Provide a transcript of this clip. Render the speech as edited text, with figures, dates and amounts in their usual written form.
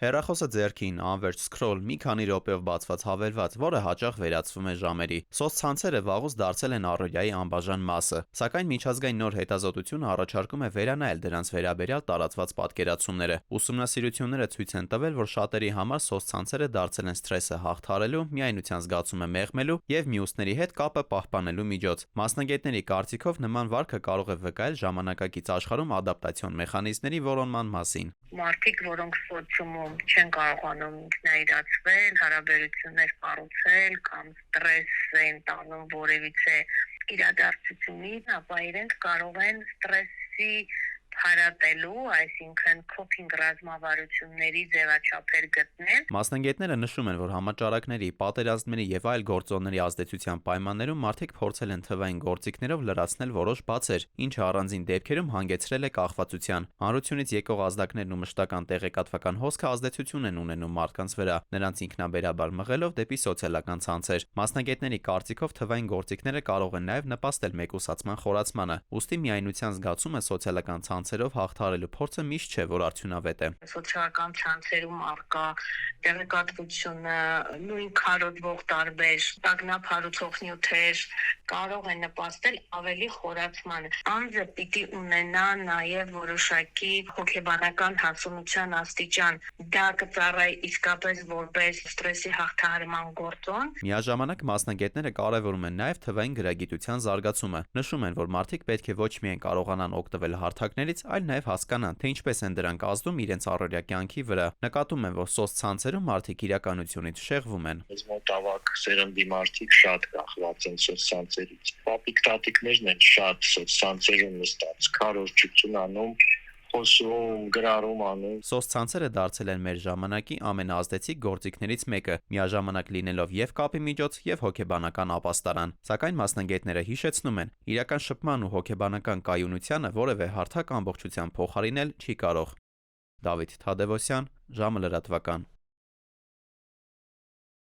Հեռախոսը ձեռքին, անվերջ սքրոլ, մի քանի րոպեով բացված հավելված, որը հաճախ վերածվում է ժամերի։ Սոցցանցերը վաղուց դարձել են առօրյայի անբաժան մասը, սակայն միջազգային նոր հետազոտությունը առաջարկում է վերանայել դրանց վերաբերյալ տարածված պատկերացումները։ Ուսումնասիրությունները ցույց են տվել, որ շատերի համար սոցցանցերը դարձել են սթրեսը հաղթահարելու, միայնության զգացումը մեղմելու եւ մյուսների հետ կապը պահպանելու միջոց։ Մասնագետների կարծիքով նման վարքը կարող է վկայել ժամանակակից աշխարհում ադապտացիոն մեխանիզմների որոնման մասին։ Մարդիկ, որոնք սոցիումում չեն կարողանում ինքնայրացվել, հարաբերություններ կառուցել կամ ստրես են տանում որևիցե իրադարձությունից, ապա իրենք կարող են ստրեսի հարատելու, այսինքն coping ռազմավարությունների ձևաչափեր գտնել։ Մասնագետները նշում են, որ համաճարակների, պատերազմների եւ այլ գործոնների ազդեցության պայմաններում մարդիկ փորձել են թվային գործիքներով լրացնել որոշ բացեր, ինչը առանձին դեպքերում հանգեցրել է կախվածության։ Հանրությունից եկող ազդակներն ու մշտական տեղեկատվական հոսքը ազդեցություն են ունենում մարդկանց վրա, նրանց ինքնաբերաբար մղելով դեպի սոցիալական ցանցեր։ Մասնագետների կարծիքով թվային գործիքները կարող են նաեւ նպաստել մեկուսացման խորացմանը։ Ուստի միայնության զգացումը սոցիալական ցանցերով հաղթահարելու փորձը միշտ չէ, որ արդյունավետ է։ Սոցիալական ցանցերում առկա տեղեկատվությունը, նույն քարոզվող տարբեր տագնապ հարուցող նյութեր կարող են նպաստել ավելի խորացմանը։ Անձը պիտի ունենա նաև որոշակի հոգեբանական հասունության աստիճան։ Դա կծառայի իսկապես որպես ստրեսի հաղթահարման գործոն։ Միաժամանակ մասնագետները կարևորում են նաև թվային գրագիտության զարգացումը։ Նշում են, որ մարդիկ պետք է ոչ միայն կարողանան օգտվել հարթակներից, այլ նաև հասկանան, թե ինչպես են դրանք ազդում իրենց առօրյա կյանքի վրա։ Նկատում են, որ սոցցանցերում մարդիկ իրականությունից շեղվում են։ Այս մոտ ավակ սերնդի մարդիկ շատ կախված են սոցցանցերից։ Պապիկ-տատիկներն են շատ սոցցանցերում նստած, քարոզչություն անում, խոսում, գրառում անում։ Սոցցանցերը դարձել են մեր ժամանակի ամենաազդեցիկ գործիքներից մեկը, միաժամանակ լինելով եւ կապի միջոց, եւ հոգեբանական ապաստարան։ Սակայն մասնագետները հիշեցնում են, իրական շփման ու հոգեբանական կայունությանը որևէ հարթակ ամբողջությամբ փոխարինել չի կարող։ Դավիթ Թադևոսյան, ժամը լրատվական։